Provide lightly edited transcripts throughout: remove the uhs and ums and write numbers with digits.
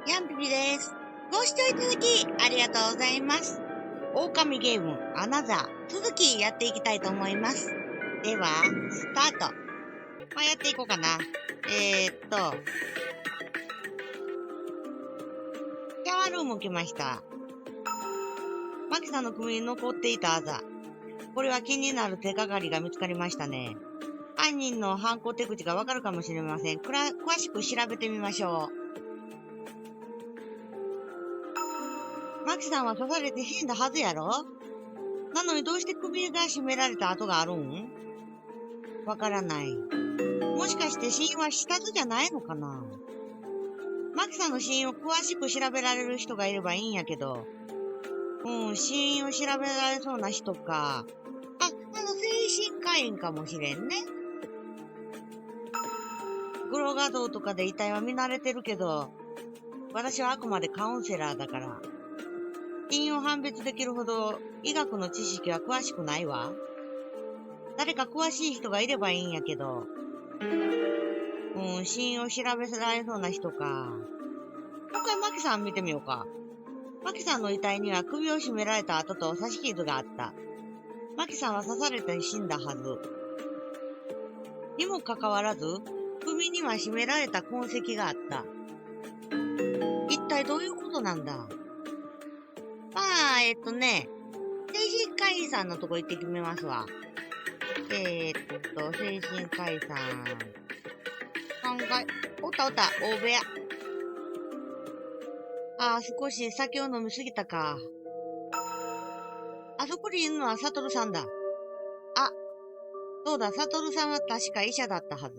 ヤンピピです。ご視聴いただきありがとうございます。狼ゲームアナザー続きやっていきたいと思います。では、スタート。やっていこうかな。シャワールーム来ました。マキさんの首に残っていたあざ。これは気になる手がかりが見つかりましたね。犯人の犯行手口がわかるかもしれません。詳しく調べてみましょう。マキさんは刺されて死んだはずやろ？なのにどうして首が絞められた跡があるん？わからない。もしかして死因は死殺じゃないのかな？マキさんの死因を詳しく調べられる人がいればいいんやけど。死因を調べられそうな人か。精神科医かもしれんね。グロ画像とかで遺体は見慣れてるけど、私はあくまでカウンセラーだから。死因を判別できるほど医学の知識は詳しくないわ。誰か詳しい人がいればいいんやけど。死因を調べられそうな人か。今回マキさん見てみようか。マキさんの遺体には首を絞められた跡と刺し傷があった。マキさんは刺されて死んだはず。にもかかわらず、首には絞められた痕跡があった。一体どういうことなんだ？精神科医さんのとこ行って決めますわ。精神科医さん。3階。おった、大部屋。少し酒を飲みすぎたか。あそこにいるのはサトルさんだ。そうだ、サトルさんは確か医者だったはず。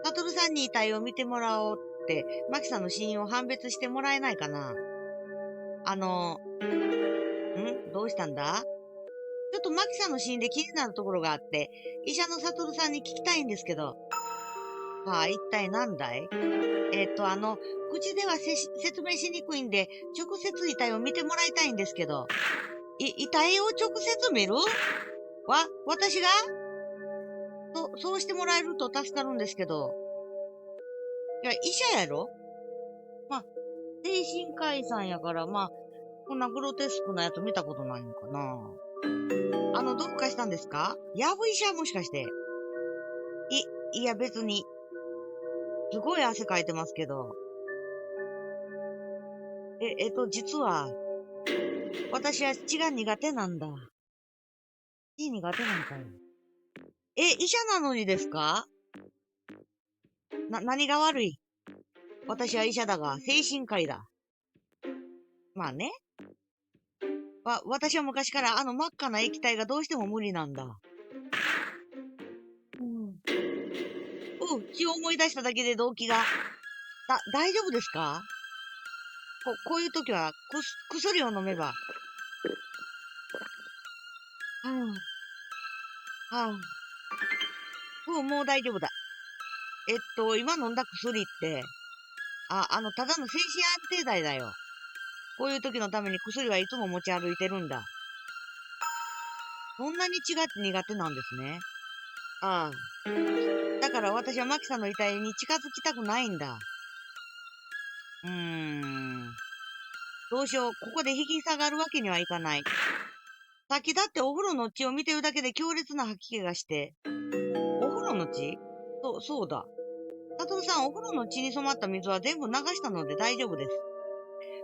サトルさんに遺体を見てもらおうって、マキさんの死因を判別してもらえないかな？どうしたんだ？ちょっとマキさんの死因で気になるところがあって、医者のサトルさんに聞きたいんですけど。一体何だい？口では説明しにくいんで、直接遺体を見てもらいたいんですけど。遺体を直接見る？私が？そうしてもらえると助かるんですけど。いや、医者やろ？精神科医さんやから、こんなグロテスクなやつ見たことないのかな。どうかしたんですか？やぶ医者もしかして。いや別に。すごい汗かいてますけど。実は、私は血が苦手なんだ。血苦手なんかよ。医者なのにですか？何が悪い？私は医者だが、精神科医だ。まあね。私は昔から真っ赤な液体がどうしても無理なんだ。血を思い出しただけで動機が。大丈夫ですか？こういう時は、薬を飲めば。もう大丈夫だ。今飲んだ薬って、ただの精神安定剤だよ。こういう時のために薬はいつも持ち歩いてるんだ。そんなに血が苦手なんですね。だから私はマキさんの遺体に近づきたくないんだ。どうしよう。ここで引き下がるわけにはいかない。さっきだってお風呂の血を見てるだけで強烈な吐き気がして。お風呂の血？そうだ。サトルさん、お風呂の血に染まった水は全部流したので大丈夫です。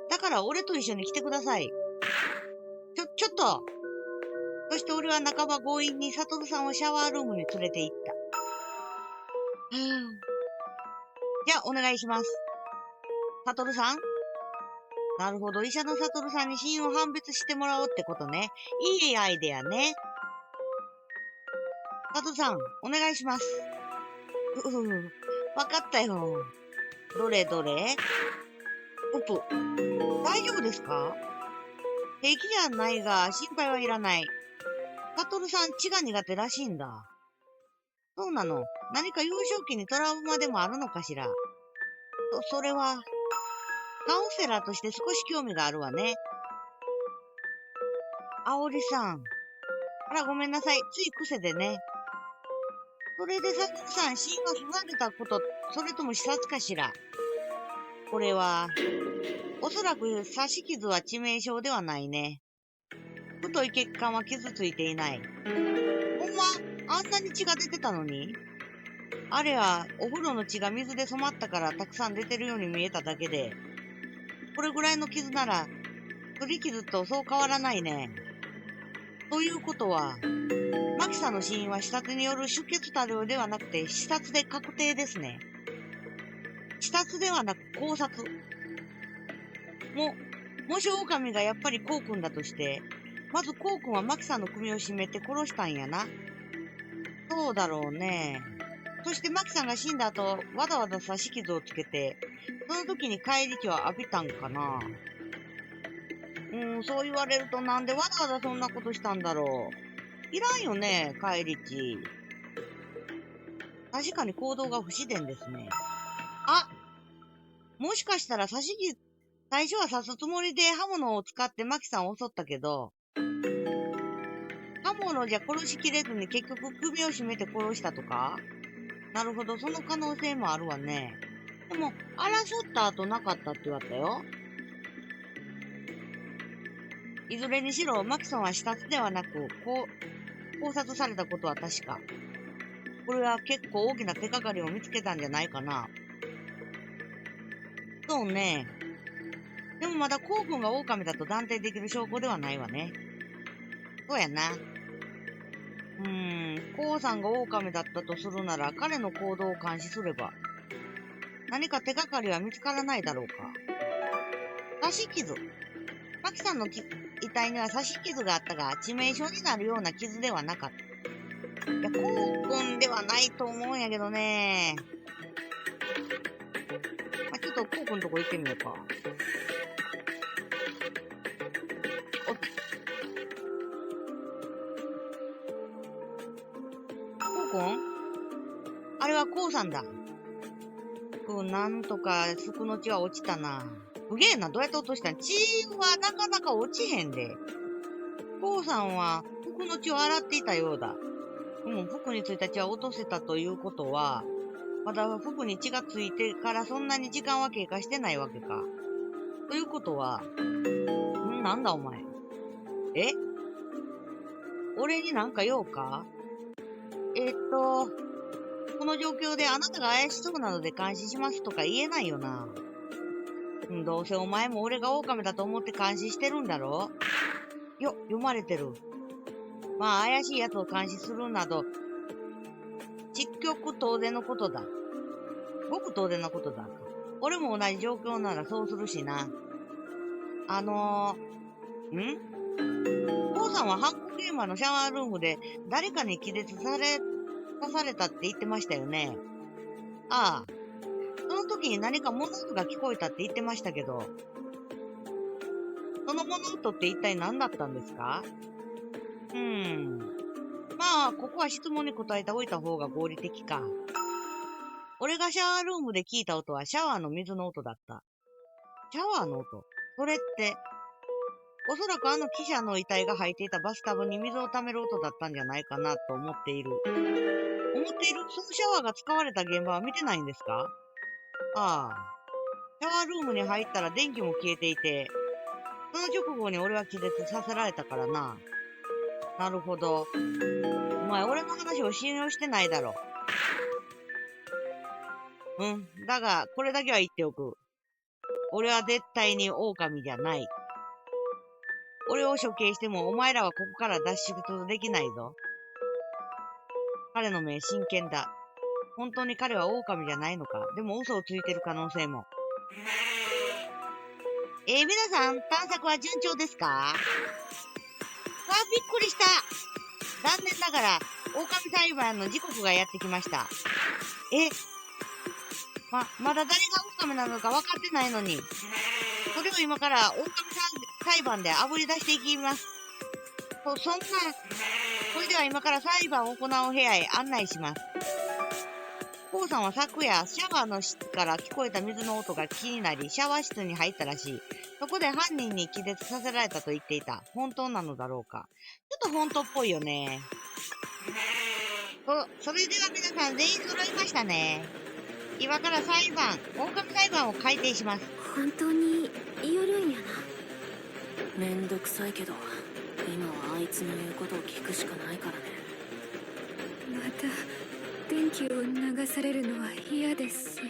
だから俺と一緒に来てください。ちょっと。そして俺は半ば強引にサトルさんをシャワールームに連れて行った。じゃあ、お願いします。サトルさん？なるほど、医者のサトルさんに死因を判別してもらおうってことね。いいアイデアね。サトルさん、お願いします。わかったよ。どれ？大丈夫ですか？平気じゃないが、心配はいらない。サトルさん、血が苦手らしいんだ。そうなの。何か幼少期にトラウマでもあるのかしら。それは、カウンセラーとして少し興味があるわね。あおりさん。ごめんなさい。つい癖でね。それでサトルさん、死因は刺されたこと、それとも自殺かしら。これは、おそらく刺し傷は致命傷ではないね。太い血管は傷ついていない。ほんま、あんなに血が出てたのに？あれは、お風呂の血が水で染まったからたくさん出てるように見えただけで、これぐらいの傷なら、擦り傷とそう変わらないね。ということは、マキさんの死因は刺殺による出血多量ではなくて、刺殺で確定ですね。刺殺ではなく絞殺。もし狼がやっぱりコウ君だとして、まずコウ君はマキさんの首を絞めて殺したんやな。そうだろうね。そしてマキさんが死んだ後、わざわざ刺し傷をつけて、その時に返り血を浴びたんかな。そう言われるとなんでわざわざそんなことしたんだろう。いらんよね、返り血。確かに行動が不自然ですね。あ、もしかしたら最初は刺すつもりで刃物を使ってマキさんを襲ったけど、刃物じゃ殺しきれずに結局首を絞めて殺したとか？なるほど、その可能性もあるわね。でも、争った後なかったって言われたよ。いずれにしろ、マキソンは刺殺ではなく、絞殺されたことは確か。これは結構大きな手がかりを見つけたんじゃないかな。そうね。でもまだコウ君が狼だと断定できる証拠ではないわね。そうやな。コウさんが狼だったとするなら、彼の行動を監視すれば、何か手がかりは見つからないだろうか。刺し傷。マキさんの遺体には刺し傷があったが、致命傷になるような傷ではなかった。いや、コウ君ではないと思うんやけどね。ちょっとコウ君のとこ行ってみようか。コウ君？あれはコウさんだ。なんとか服の血は落ちたな。すげえな、どうやって落としたん？血はなかなか落ちへんで。コウさんは服の血を洗っていたようだ。服についた血は落とせたということは、まだ服に血がついてからそんなに時間は経過してないわけか。ということは、なんだお前。え？俺になんか用か？この状況であなたが怪しそうなので監視しますとか言えないよな。どうせお前も俺が狼だと思って監視してるんだろ？読まれてる。まあ怪しい奴を監視するなど、実極当然のことだ。ごく当然なことだ。俺も同じ状況ならそうするしな。コウさんは犯行現場のシャワールームで誰かに刺されたって言ってましたよね。ああ。その時に何か物音が聞こえたって言ってましたけど、その物音って一体何だったんですか？まあ、ここは質問に答えておいた方が合理的か。俺がシャワールームで聞いた音はシャワーの水の音だった。シャワーの音？それって、おそらくあの記者の遺体が入っていたバスタブに水を溜める音だったんじゃないかなと思っている。そのシャワーが使われた現場は見てないんですか？ああ。シャワールームに入ったら電気も消えていて、その直後に俺は気絶させられたからな。なるほど。お前俺の話を信用してないだろ。だが、これだけは言っておく。俺は絶対に狼じゃない。俺を処刑してもお前らはここから脱出できないぞ。彼の目真剣だ。本当に彼は狼じゃないのか。でも嘘をついてる可能性も。皆さん、探索は順調ですか？びっくりした。残念ながら、狼裁判の時刻がやってきました。まだ誰が狼なのか分かってないのに。それを今から狼裁判で炙り出していきます。そんな、それでは今から裁判を行う部屋へ案内します。コウさんは昨夜、シャワーの室から聞こえた水の音が気になり、シャワー室に入ったらしい。そこで犯人に気絶させられたと言っていた。本当なのだろうか。ちょっと本当っぽいよね。それでは皆さん全員揃いましたね。今から狼裁判を改定します。本当によるんやな。めんどくさいけど、今はあいつの言うことを聞くしかないからね。また電気を流されるのは嫌ですし。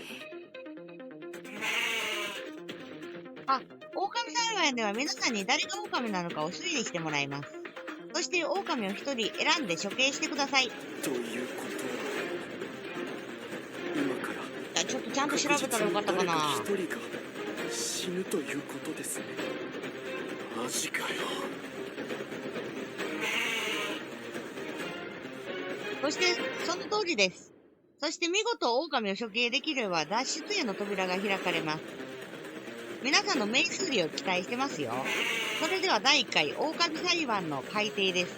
狼裁判では皆さんに誰が狼なのかを推理してもらいます。そして狼を一人選んで処刑してください。ということは、今からちょっとちゃんと調べたらよかったかな。一人が死ぬということですね。マジかよ。そしてその通りです。そして見事狼を処刑できれば脱出への扉が開かれます。皆さんの名推理を期待してますよ。それでは第1回狼裁判の改定です。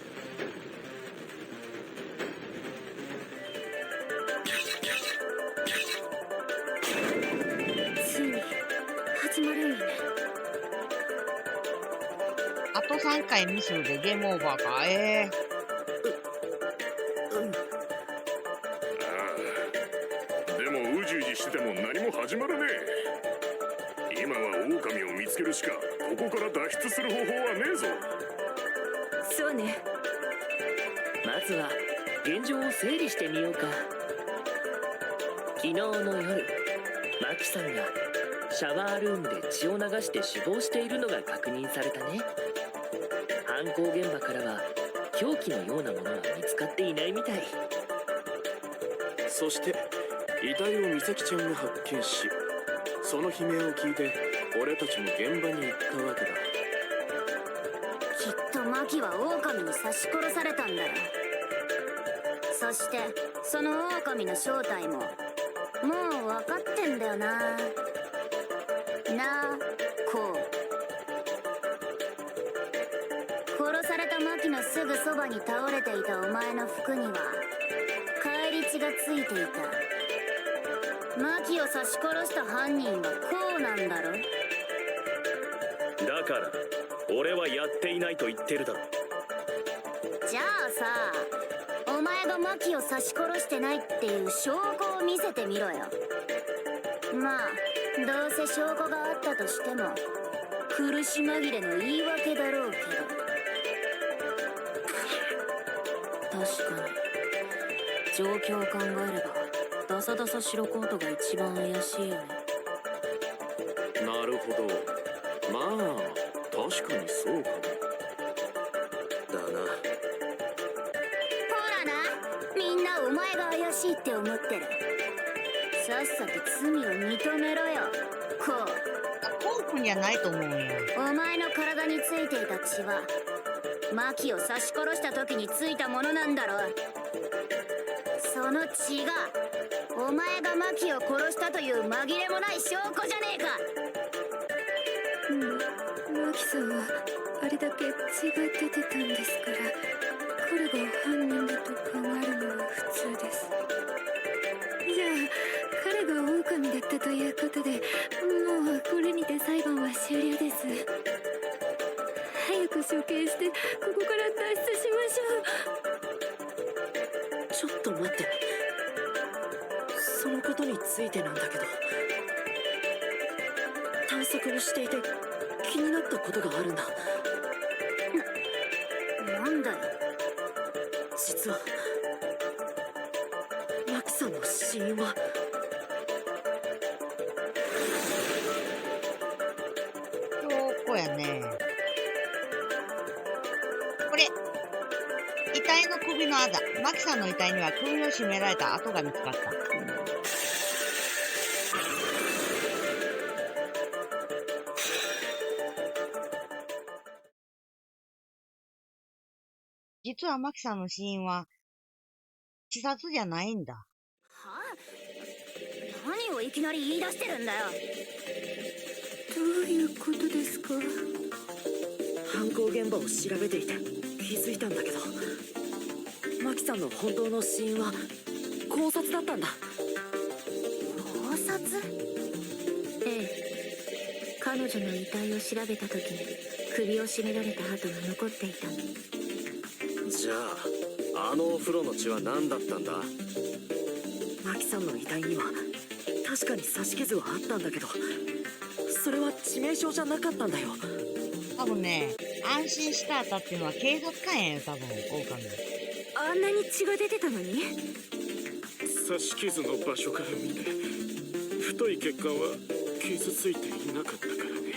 ついに始まるんやね。あと3回ミスでゲームオーバーか。でもうじうじしてても何も始まらねえ。今は狼を見つけるしかここから脱出する方法はねえぞ。そうね。まずは現状を整理してみようか。昨日の夜、マキさんがシャワールームで血を流して死亡しているのが確認されたね。犯行現場からは凶器のようなものは見つかっていないみたい。そして遺体を美咲ちゃんが発見し、その悲鳴を聞いて俺たちも現場に行ったわけだ。きっとマキは狼に刺し殺されたんだよ。そしてその狼の正体ももう分かってんだよな。なあ、こう。殺されたマキのすぐそばに倒れていたお前の服には返り血がついていた。マキを刺し殺した犯人はこうなんだろ。だから俺はやっていないと言ってるだろ。じゃあさ、お前がマキを刺し殺してないっていう証拠を見せてみろよ。まあどうせ証拠があったとしても苦し紛れの言い訳だろうけど。確かに状況を考えればダサダサ白コートが一番怪しいよね。なるほど。まあ確かにそうかも。だな。ほらな、みんなお前が怪しいって思ってる。さっさと罪を認めろよ。こう。コウ君じゃないと思うんよ。お前の体についていた血はマキを刺し殺した時についたものなんだろ。その血がお前がマキを殺したという紛れもない証拠じゃねえか。マキさんはあれだけ血が出てたんですから、彼が犯人だと考えるのは普通です。じゃあ彼が狼だったということで、もうこれにて裁判は終了です。早く処刑してここから脱出しましょう。ちょっと待って。そのことについてなんだけど、探索をしていて気になったことがあるんだ。なんだよ。実はマキさんの死因は証拠やね。これ遺体の首のあざ。マキさんの遺体には首を絞められた跡が見つかった。実はマキさんの死因は自殺じゃないんだ。はあ、何をいきなり言い出してるんだよ。どういうことですか。犯行現場を調べていて気づいたんだけど、マキさんの本当の死因は絞殺だったんだ。絞殺？ええ、彼女の遺体を調べた時に首を絞められた跡が残っていた。じゃああのお風呂の血は何だったんだ。マキさんの遺体には確かに刺し傷はあったんだけど、それは致命傷じゃなかったんだよ。多分ね、安心した後っていうのは警察官やよ、多分、狼。あんなに血が出てたのに。刺し傷の場所から見て太い血管は傷ついていなかったからね。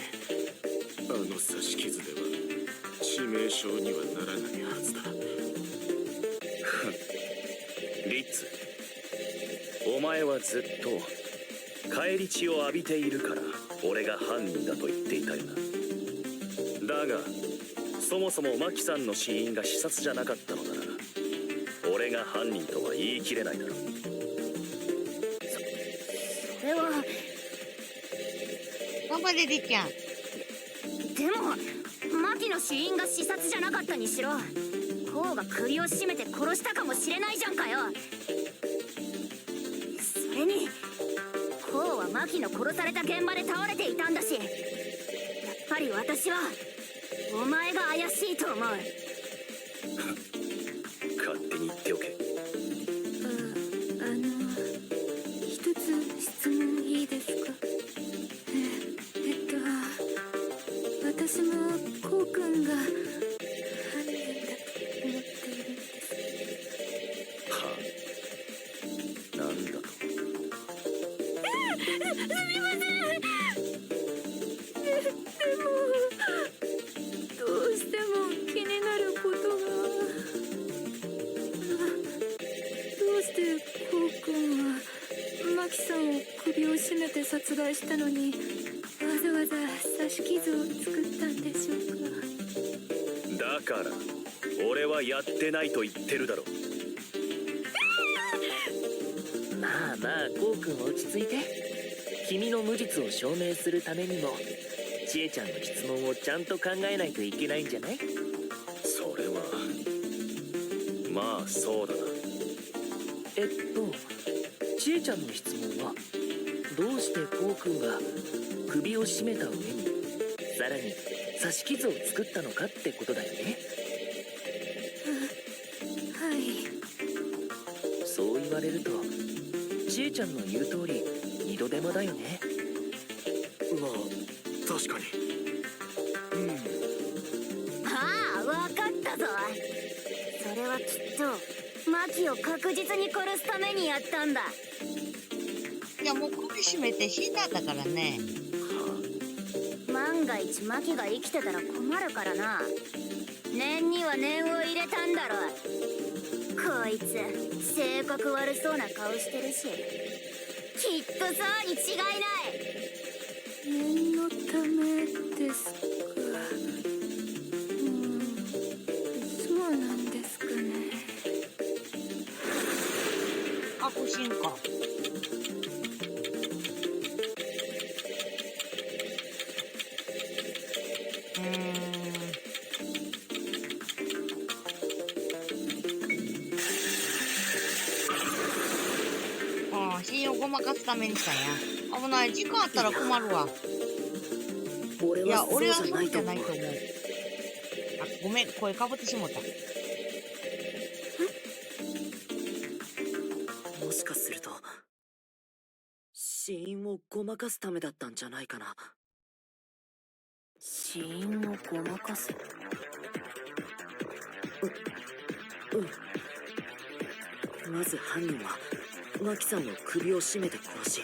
あの刺し傷では致命傷にはならないはずだ。リッツ、お前はずっと返り血を浴びているから俺が犯人だと言っていたよな。だがそもそもマキさんの死因が刺殺じゃなかったのなら俺が犯人とは言い切れないだろう。それは。頑張れ、りっちゃん。でもマキの死因が刺殺じゃなかったにしろ、コウが首を絞めて殺したかもしれないじゃんかよ。それにコウはマキの殺された現場で倒れていたんだし、やっぱり私はお前が怪しいと思う。勝手に言っておけ。一つ質問いいですか？私もコウ君が犯人だと思っているんです。はあ、なんだと。すみません。でもどうしても気になることが。どうしてコウ君はマキさんを首を絞めて殺害したのにわざわざ刺し傷を作ったんでしょうか？だから俺はやってないと言ってるだろ。まあまあ、コウ君落ち着いて。君の無実を証明するためにもちえちゃんの質問をちゃんと考えないといけないんじゃない？それはまあそうだな。ちえちゃんの質問はどうしてコウ君が首を絞めた上にさらに刺し傷を作ったのかってことだよね。はい。そう言われるとちえちゃんの言う通り二度手間だよね。まあ確かに。ああ、わかったぞ。それはきっとマキを確実に殺すためにやったんだ。いや、もう首絞めて死んだんだからね。万が一マキが生きてたら困るからな。念には念を入れたんだろ。こいつ性格悪そうな顔してるし、きっとそうに違いない。念のためですか。そうなんですかね。確信か。信用ごまかすためにしたんや。危ない。時間あったら困るわ。いや、俺はそうじゃないと思う。あ、ごめん。声かぶってしもた。もしかすると死因をごまかすためだったんじゃないかな。死因をごまかす。まず犯人はマキさんの首を絞めて殺し、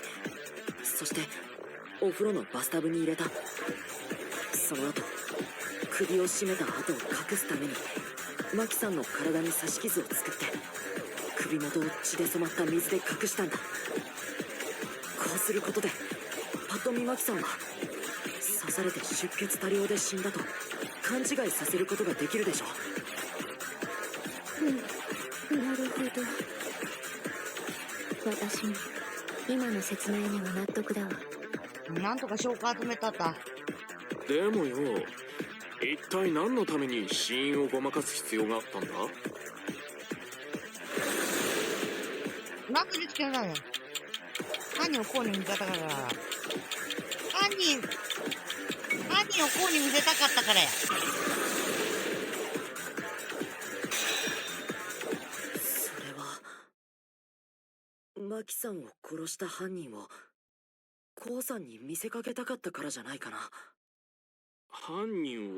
そしてお風呂のバスタブに入れた。その後首を絞めた跡を隠すためにマキさんの体に刺し傷を作って首元を血で染まった水で隠したんだ。こうすることでパッと見マキさんは刺されて出血多量で死んだと勘違いさせることができるでしょ。なるほど。私も今の説明には納得だわ。なんとか証拠集めたった。でもよ、一体何のために死因をごまかす必要があったんだ？なんでつけないの？犯人をこうに見せたから。犯人をこうに見せたかったからや。それはマキさんを殺した犯人をコウさんに見せかけたかったからじゃないかな。犯人を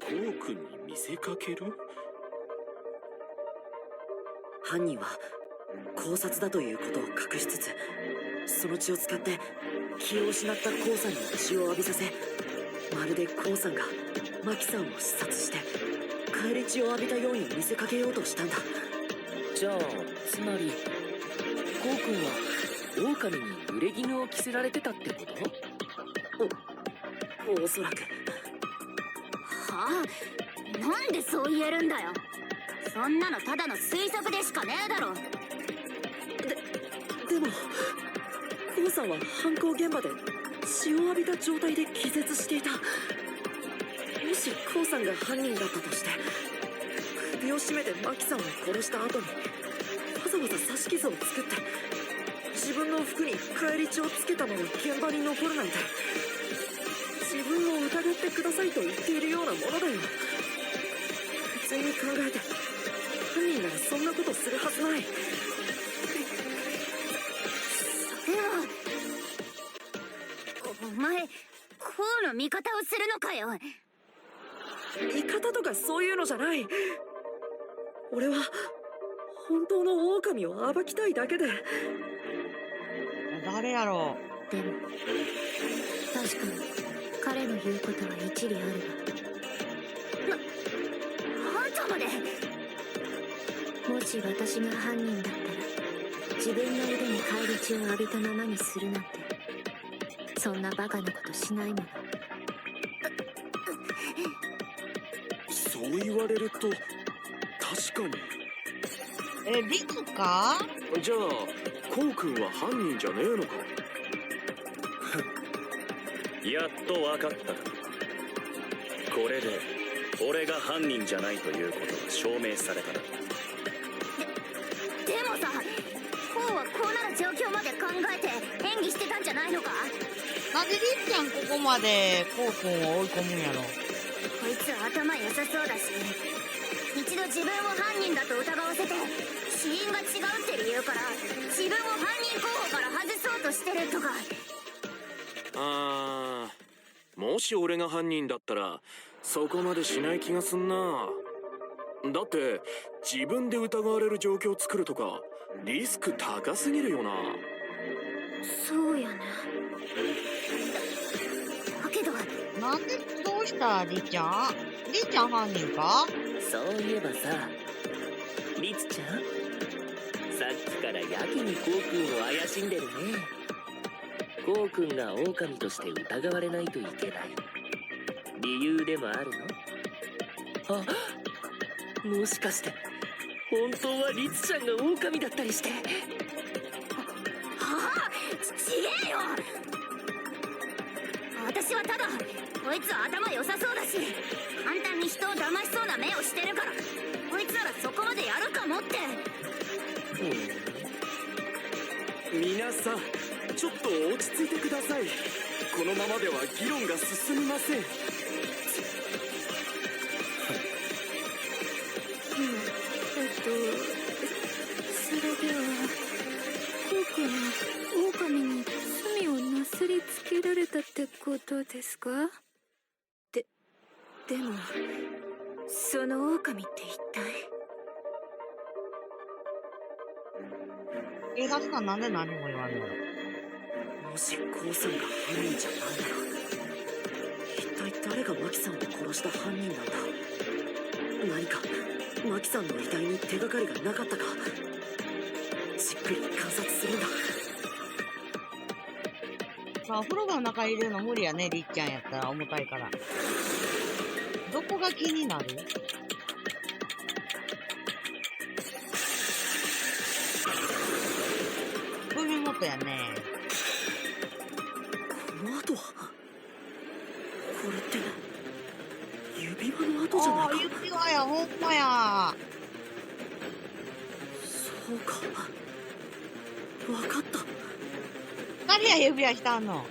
コウ君に見せかける？犯人は考察だということを隠しつつ、その血を使って気を失ったコウさんに血を浴びさせ、まるでコウさんがマキさんを視察して返り血を浴びたように見せかけようとしたんだ。じゃあつまりコウ君は狼に濡れ衣を着せられてたってこと？おそらく。はあ、なんでそう言えるんだよ。そんなのただの推測でしかねえだろ。でもコウさんは犯行現場で血を浴びた状態で気絶していた。もしコウさんが犯人だったとして、首を絞めてマキさんを殺した後にわざわざ刺し傷を作って自分の服に返り血をつけたまま現場に残るなんて、自分を疑ってくださいと言っているようなものだよ。普通に考えて犯人ならそんなことするはずない。それはお前こうの味方をするのかよ。味方とかそういうのじゃない。俺は本当の狼を暴きたいだけで。誰やろでも確かに彼の言うことは一理あるあんたまで。わ。もし私が犯人だったら自分の腕に返り血を浴びたままにするなんて、そんなバカなことしないもの。そう言われると確かに。リツか？じゃあコウ君は犯人じゃねえのか？やっと分かったか。これで俺が犯人じゃないということが証明されたな。でもさ、こうはこうなる状況まで考えて演技してたんじゃないのか？なんでりっちゃんここまでコウ君を追い込むんやろ？こいつ頭良さそうだし、一度自分を犯人だと疑わせて死因が違うって理由から自分を犯人候補から外そうとしてるとか。もし俺が犯人だったらそこまでしない気がすんな。だって自分で疑われる状況を作るとかリスク高すぎるよな。そうやね。だけどなんでどうしたりっちゃん？りっちゃん犯人か？そういえばさ、リツちゃん、さっきからやけにコウ君を怪しんでるね。コウ君が狼として疑われないといけない理由でもあるの？あ、もしかして本当はリツちゃんが狼だったりして。はあ、ちげえよ。私はただこいつ頭良さそうだし簡単に人を騙しそうな目をしてるから、こいつならそこまでやるかもって。皆さんちょっと落ち着いてください。このままでは議論が進みません。それではコウ君は狼に罪をなすりつけられたってことですか？でもその狼って一体。警察官なんで何も言わんの？もしコウさんが犯人じゃないなら、一体誰がマキさんを殺した犯人なんだ。何かマキさんの遺体に手がかりがなかったか。じっくり観察するんだ。まあ、風呂場の中入れるの無理やね、りっちゃんやったら重たいから。どこが気になる？首元やね。この跡は、これって指輪の跡じゃないか。指輪や、ほんまや。そうか、分かった。誰や指輪したんの？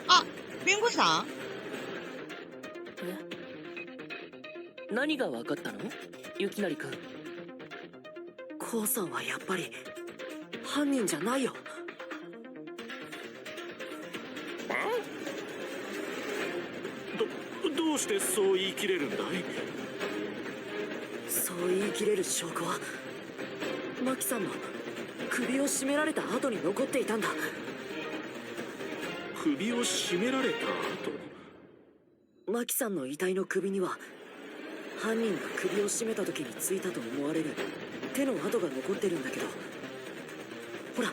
あ、弁護士さん？え？何が分かったの？ゆきなりくん。コウさんはやっぱり犯人じゃないよ。どうしてそう言い切れるんだい？そう言い切れる証拠はマキさんの首を絞められた後に残っていたんだ。首を絞められた後？マキさんの遺体の首には犯人が首を絞めた時についたと思われる手の跡が残ってるんだけど、ほら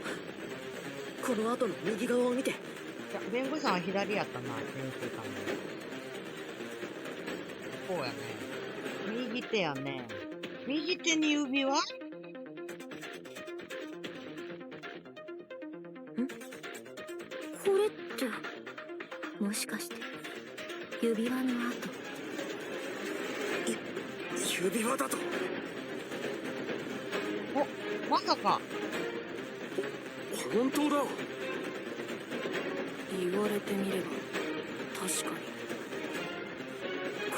この跡の右側を見て。いや、弁護士さんは左やったな、先生官の。こうやね。右手やね。右手に指輪？これってもしかして指輪の跡？指輪だと。お、まさか。本当だ。言われてみれば確かに。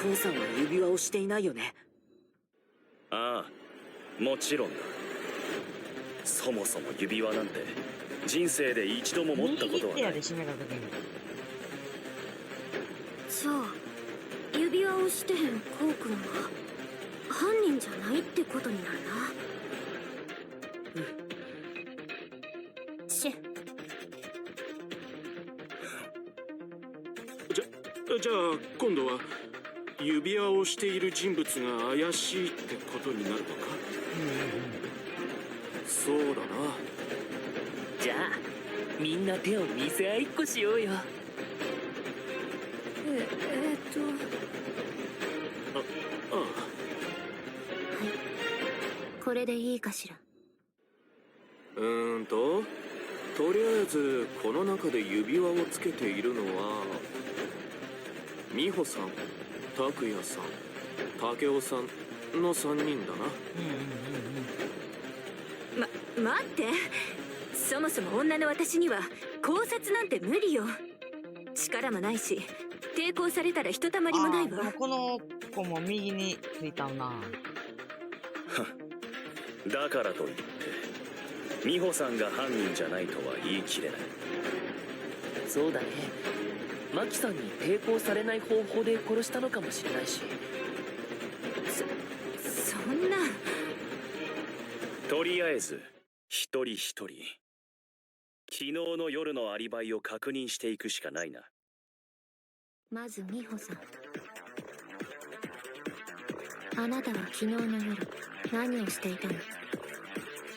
コウさんは指輪をしていないよね。ああ、もちろんだ。そもそも指輪なんて人生で一度も持ったことはない。右手やで締めた時に。じゃあ指輪をしてへんコウ君は犯人じゃないってことになるな。シェじゃあ今度は指輪をしている人物が怪しいってことになるのか？そうだな。じゃあみんな手を見せ合いっこしようよ。ああ。これでいいかしら。とりあえずこの中で指輪をつけているのは美穂さん、拓也さん、武雄さんの3人だな。待って、そもそも女の私には考察なんて無理よ。力もないし抵抗されたらひとたまりもないわ。でもこの子も右についたな。だからといって美穂さんが犯人じゃないとは言い切れない。そうだね。マキさんに抵抗されない方法で殺したのかもしれないし。そんな。とりあえず一人一人昨日の夜のアリバイを確認していくしかないな。まず美穂さん、あなたは昨日の夜何をしていたの？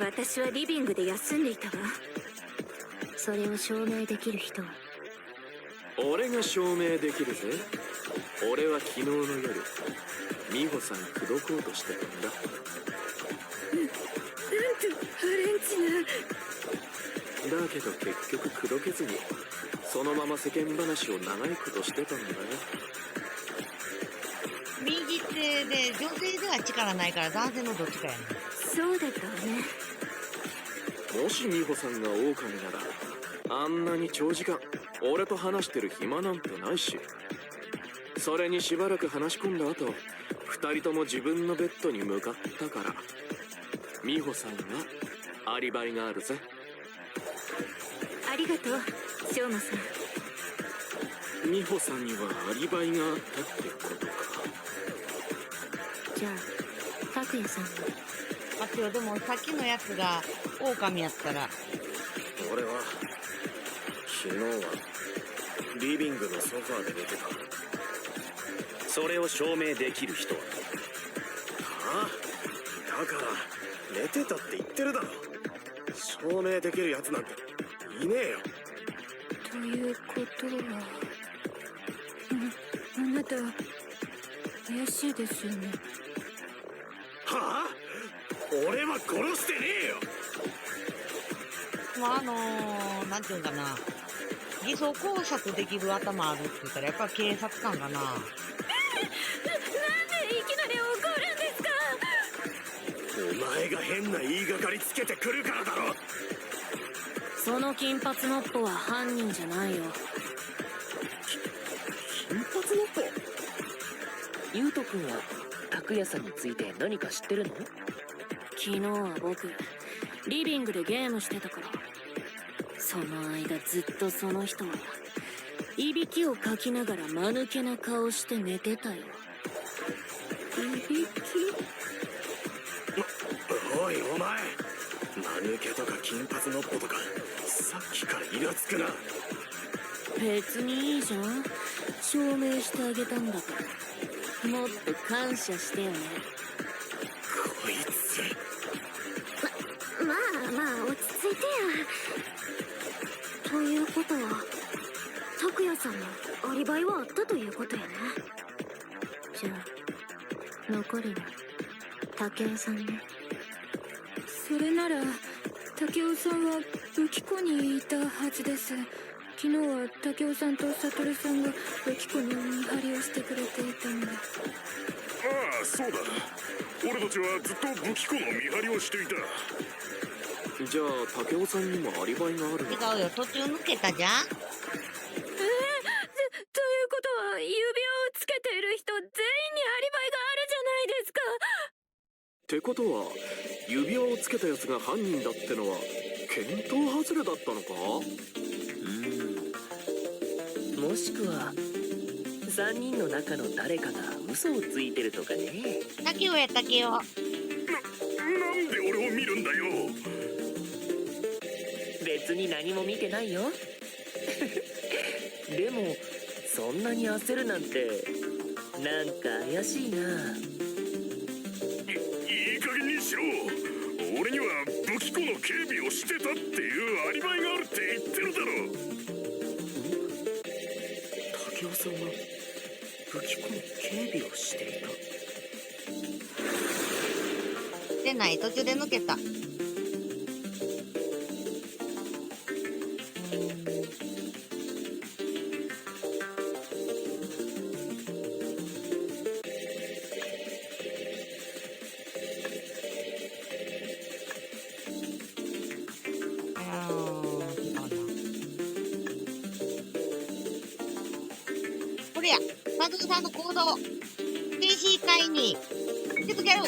私はリビングで休んでいたわ。それを証明できる人は？俺が証明できるぜ。俺は昨日の夜美穂さん口説こうとしてたんだ。なんと破廉恥な。だけど結局口説けずにそのまま世間話を長いことしてたんだよ。右手で女性では力ないから男性のどっちかやね。そうだったわね。もし美穂さんが狼ならあんなに長時間俺と話してる暇なんてないし、それにしばらく話し込んだ後2人とも自分のベッドに向かったから美穂さんがアリバイがあるぜ。ありがとう、翔馬さん。美穂さんにはアリバイがあったってことか。じゃあ拓也さんは？待ってよ、でもさっきのやつが狼やったら。俺は昨日はリビングのソファーで寝てた。それを証明できる人は？ああ、だから寝てたって言ってるだろ。証明できるやつなんていねえよ。ということは、あなた怪しいですよね。はあ？俺は殺してねえよ。まあなんていうんかな。偽装工作できる頭あるって言ったらやっぱ警察官かな。なんでいきなり怒るんですか？お前が変な言いがかりつけてくるからだろ。その金髪のっぽは犯人じゃないよ。金髪のっぽ？ゆうとくんは拓也さんについて何か知ってるの？昨日は僕リビングでゲームしてたから、その間ずっとその人はいびきをかきながら間抜けな顔して寝てたよ。いびき？おいお前、間抜けとか金髪のっぽとかさっきからイラつくな。別にいいじゃん。証明してあげたんだから。もっと感謝してよね。こいつ。まあ落ち着いてや。ということは拓也さんのアリバイはあったということやね。じゃあ残るは竹雄さんね。それなら竹雄さんは武器庫にいたはずです。昨日は竹雄さんと悟さんが武器庫の見張りをしてくれていたので。ああ、そうだ。俺たちはずっと武器庫の見張りをしていた。じゃあ竹雄さんにもアリバイがあるの？違うよ、途中抜けたじゃん。ということは指輪をつけている人全員にアリバイがあるじゃないですか。ってことは指輪をつけたやつが犯人だってのは見当外れだったのか？もしくは3人の中の誰かが嘘をついてるとかね。竹雄や竹雄。なんで俺を見るんだよ。別に何も見てないよ。でもそんなに焦るなんてなんか怪しいな。いい加減にしろ。俺には武器庫の警備をしてたっていうアリバイがあるって言ってるだろ。竹雄さんは武器庫の警備をしていた。でない、途中で抜けた。これや、サドルさんの行動。停止会に気づける。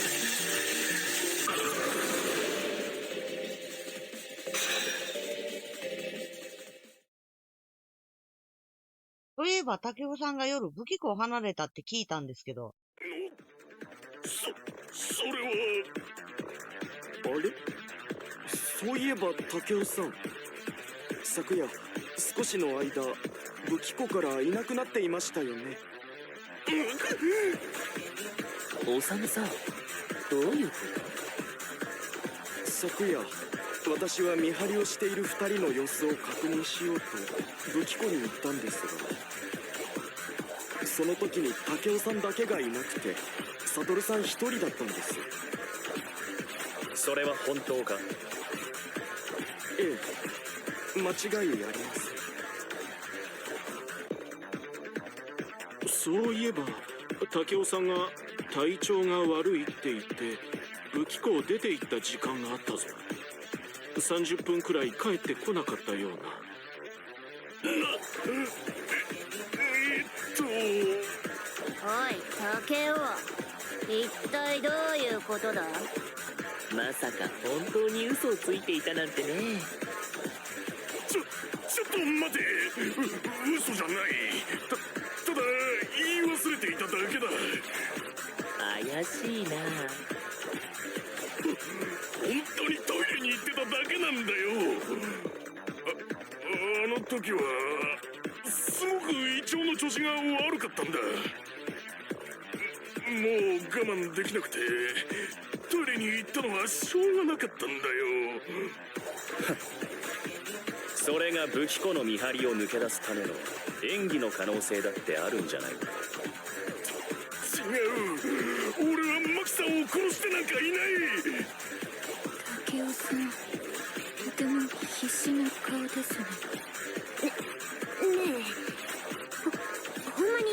そういえば、竹雄さんが夜武器庫を離れたって聞いたんですけど。それは。あれ、そういえば竹雄さん、昨夜少しの間武器庫からいなくなっていましたよね。おさむさん、どういうこ昨夜私は見張りをしている2人の様子を確認しようと武器庫に行ったんですが、その時に竹雄さんだけがいなくて悟さん1人だったんです。それは本当か？ええ、間違いありません。そういえば竹雄さんが体調が悪いって言って武器庫を出て行った時間があったぞ。30分くらい帰ってこなかったような。おい竹雄、一体どういうことだ。まさか本当に嘘をついていたなんてね。ちょっと待て。嘘じゃない。ただ言い忘れていただけだ。怪しいな。本当にトイレに行ってただけなんだよ。あの時はすごく胃腸の調子が悪かったんだ。もう我慢できなくてトイレに行ったのはしょうがなかったんだよ。それが武器庫の見張りを抜け出すための演技の可能性だってあるんじゃないか。違う、俺はマキさんを殺してなんかいない。竹雄さん、とても必死な顔ですね。ねえ、ほんまに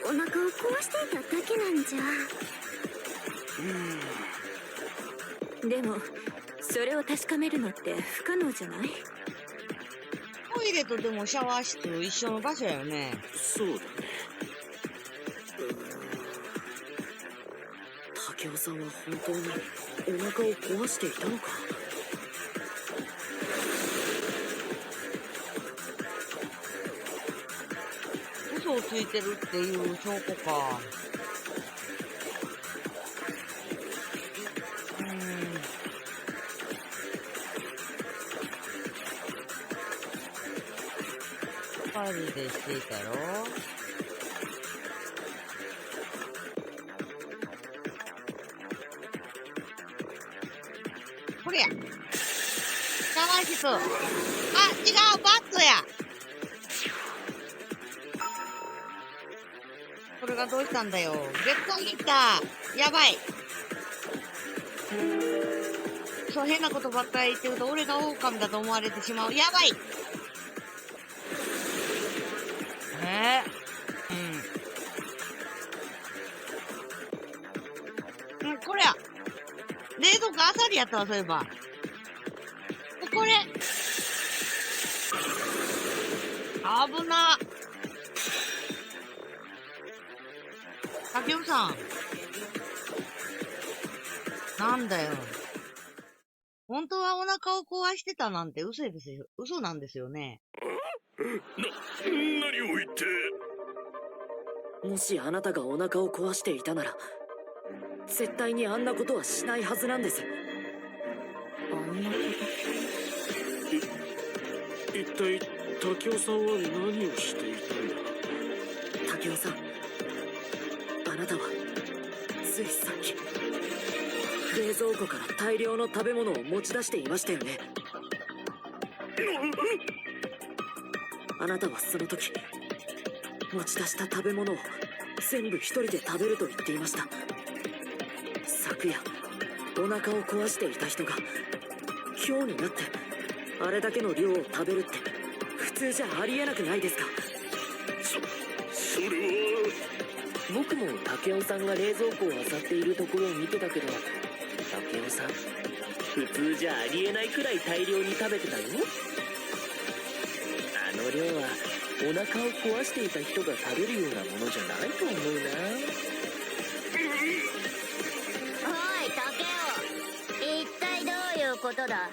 お腹を壊していただけなんじゃ。でもそれを確かめるのって不可能じゃない？トイレとでもシャワー室一緒の場所やよね。そうだね。竹雄さんは本当にお腹を壊していたのか？嘘をついてるっていう証拠か。ファイルでしていたよ。これや。シャワー室。あ、違う、バットや。これがどうしたんだよ。ベッドに行った。やばい。そう、変なことばっかり言ってると、俺が狼だと思われてしまう。やばい。これや。冷蔵庫アサリやったわ、そういえば。これ。危な。竹雄さん。なんだよ。本当はお腹を壊してたなんて嘘ですよ。嘘なんですよね。何を言って。もしあなたがお腹を壊していたなら、絶対にあんなことはしないはずなんです。あんなこ一体竹雄さんは何をしていたんだ。竹雄さん、あなたはついさっき冷蔵庫から大量の食べ物を持ち出していましたよね。あなたはその時持ち出した食べ物を全部一人で食べると言っていました。昨夜お腹を壊していた人が今日になってあれだけの量を食べるって普通じゃありえなくないですか。それは。僕も竹雄さんが冷蔵庫を漁っているところを見てたけど、竹雄さん普通じゃありえないくらい大量に食べてたよ。あの量はお腹を壊していた人が食べるようなものじゃないと思うな。おい竹雄、一体どういうことだ。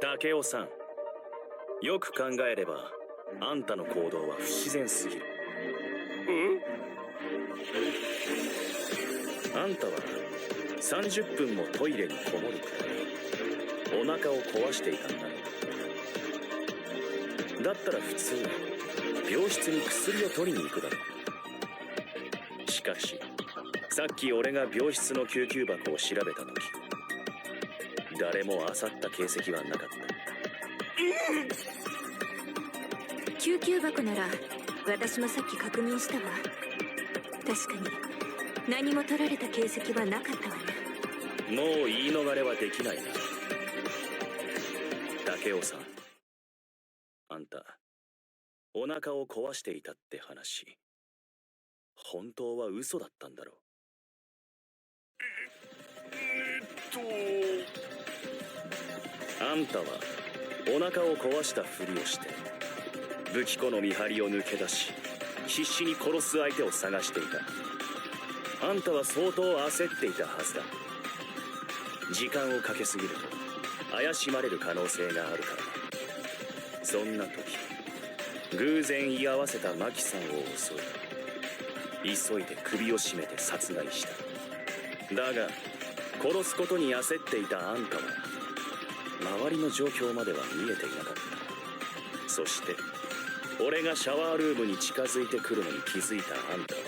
竹雄さん、よく考えればあんたの行動は不自然すぎる。あんたは30分もトイレにこもるくらいお腹を壊していたんだろう。だったら普通病室に薬を取りに行くだろう。しかしさっき俺が病室の救急箱を調べた時、誰も漁った形跡はなかった。救急箱なら私もさっき確認したわ。確かに何も取られた形跡はなかったわね。もう言い逃れはできないな。竹雄さん、あんたお腹を壊していたって話、本当は嘘だったんだろう。あんたはお腹を壊したふりをして武器庫の見張りを抜け出し、必死に殺す相手を探していた。あんたは相当焦っていたはずだ。時間をかけすぎると怪しまれる可能性があるからな。そんな時偶然居合わせたマキさんを襲い、急いで首を絞めて殺害した。だが殺すことに焦っていたあんたは周りの状況までは見えていなかった。そして俺がシャワールームに近づいてくるのに気づいたあんたは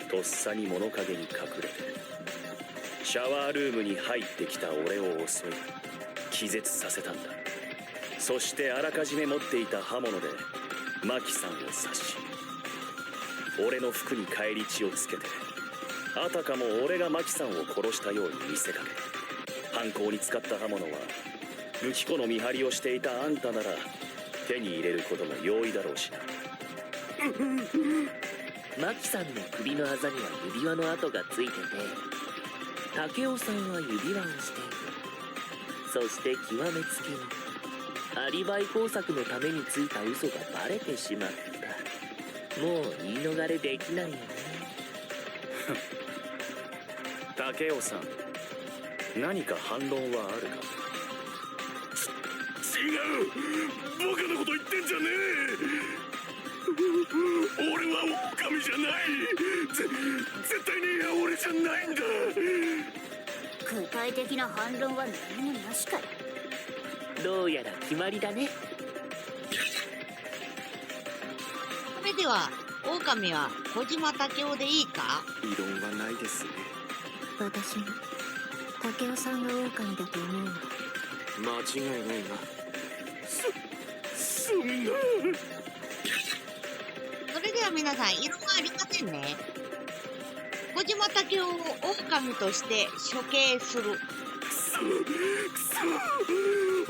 とっさに物陰に隠れてシャワールームに入ってきた俺を襲い気絶させたんだ。そしてあらかじめ持っていた刃物でマキさんを刺し、俺の服に返り血をつけてあたかも俺がマキさんを殺したように見せかけた。犯行に使った刃物は武器庫の見張りをしていたあんたなら手に入れることも容易だろうしな。マキさんの首のあざには指輪の跡がついてて、竹雄さんは指輪をしている。そして極めつけにアリバイ工作のためについた嘘がバレてしまった。もう言い逃れできないよね。竹雄さん、何か反論はあるか。バカなこと言ってんじゃねえ。俺は狼じゃない。絶対に俺じゃないんだ。具体的な反論は何もなしかよ。どうやら決まりだね。それでは、狼は小島武雄でいいか？異論はないですね。私も竹雄さんが狼だと思うわ。間違いないな。そんな。それでは皆さん、異論はありませんね。小島武雄を狼として処刑する。くそ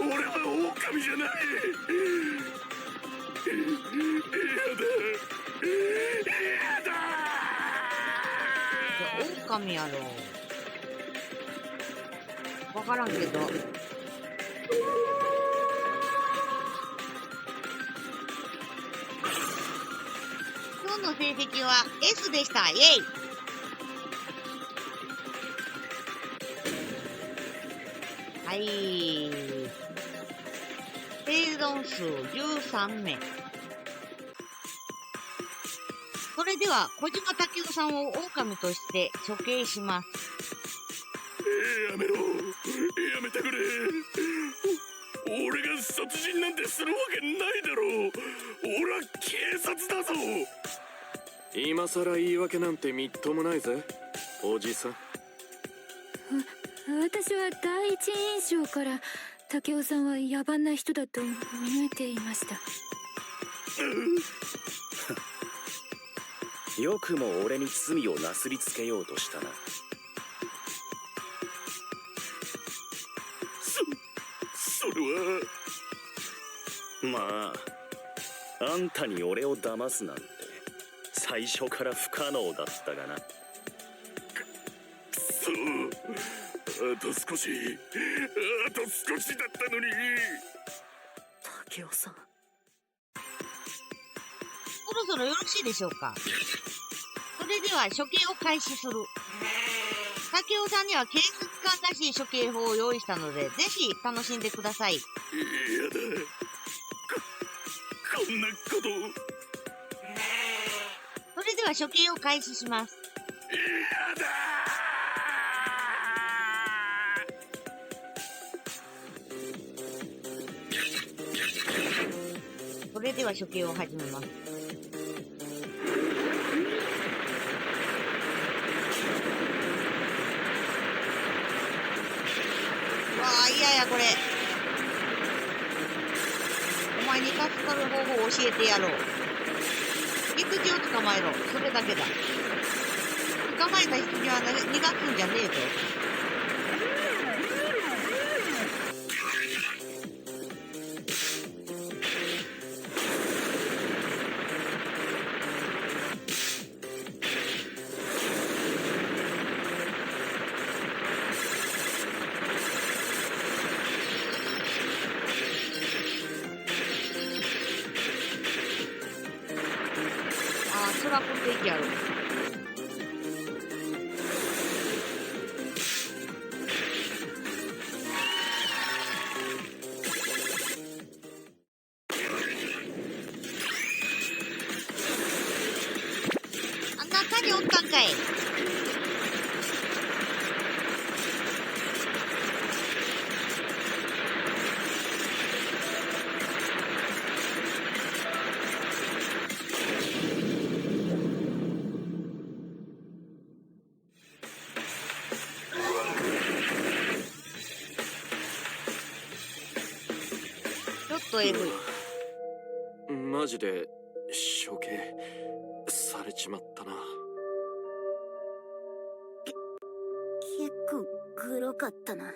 俺は狼じゃない。やだ狼やろ。わからんけど。今日の成績は S でした。イェイ。はい。生存数13名。それでは、小島武雄さんを狼として処刑します。やめろ。やめてくれ。俺が殺人なんてするわけないだろう。俺は警察だぞ。今さら言い訳なんてみっともないぜ、おじさん。私は第一印象から竹雄さんは野蛮な人だと見えていました。よくも俺に罪をなすりつけようとしたな。それはまあ、あんたに俺を騙すなんて最初から不可能だったがな。あと少しだったのに。竹雄さん。そろそろよろしいでしょうか。それでは処刑を開始する。竹雄さんには警察官らしい処刑法を用意したので、ぜひ楽しんでください。やだ。こんなこと。それでは処刑を開始します。やだ。それでは処刑を始めます。わあ、嫌やこれ。お前に助かる方法を教えてやろう。羊を捕まえろ。それだけだ。捕まえた羊は逃がすんじゃねえぞ。トラップできやろ。あん中におったんかい。ちょっとエグい。マジで処刑されちまったな。結構グロかったな。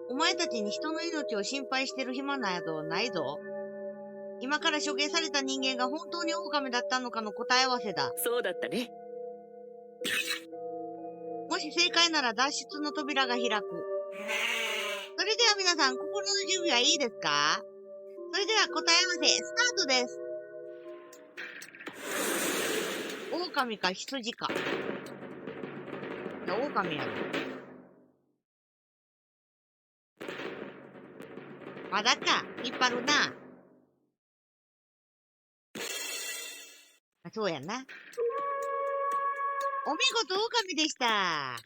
お前たちに人の命を心配してる暇などないぞ。今から処刑された人間が本当に狼だったのかの答え合わせだ。そうだったね。もし正解なら脱出の扉が開く。それでは皆さん、心の準備はいいですか？それでは答え合わせ、スタートです。狼か羊か。いや、狼やろ。まだか。引っ張るな。そうやな。お見事、狼でした。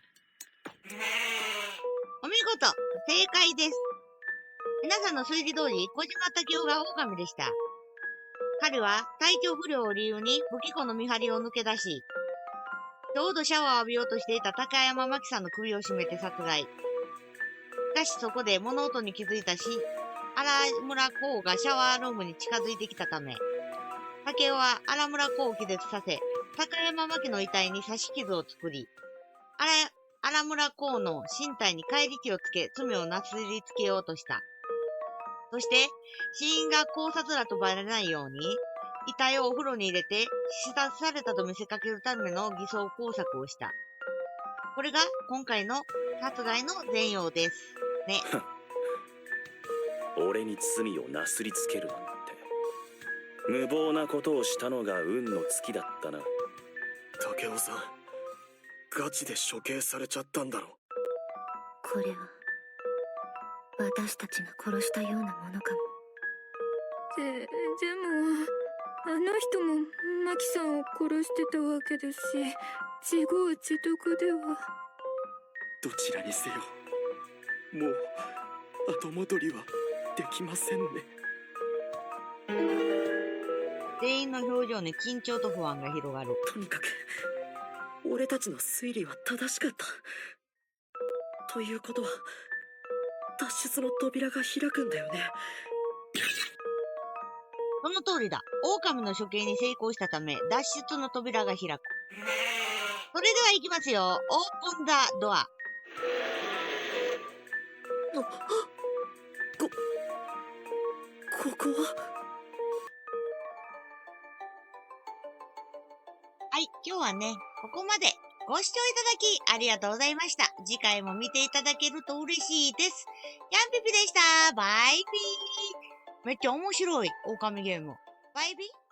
お見事、正解です。皆さんの推理通り、小島武夫が狼でした。彼は体調不良を理由に武器庫の見張りを抜け出し、ちょうどシャワーを浴びようとしていた高山真紀さんの首を絞めて殺害。しかしそこで物音に気づいたし、荒村光がシャワールームに近づいてきたため、武雄は荒村光を気絶させ、高山真紀の遺体に刺し傷を作り、荒村光の身体に返り血をつけ、罪をなすりつけようとした。そして、死因が考察だとバレないように、遺体をお風呂に入れて、刺殺されたと見せかけるための偽装工作をした。これが今回の殺害の全容です。ね。俺に罪をなすりつけるなんて、無謀なことをしたのが運の尽きだったな。武雄さん、ガチで処刑されちゃったんだろ。これは私たちが殺したようなものかも。でもあの人もマキさんを殺してたわけですし、自業自得では。どちらにせよ、もう後戻りはできませんね。全員の表情に緊張と不安が広がる。とにかく俺たちの推理は正しかった。ということは脱出の扉が開くんだよね。その通りだ。狼の処刑に成功したため、脱出の扉が開く。それでは行きますよ。オープンザドア。ここは。はい、今日はね、ここまでご視聴いただきありがとうございました。次回も見ていただけると嬉しいです。ヤンピピでした。バイビー。めっちゃ面白い、狼ゲーム。バイビー。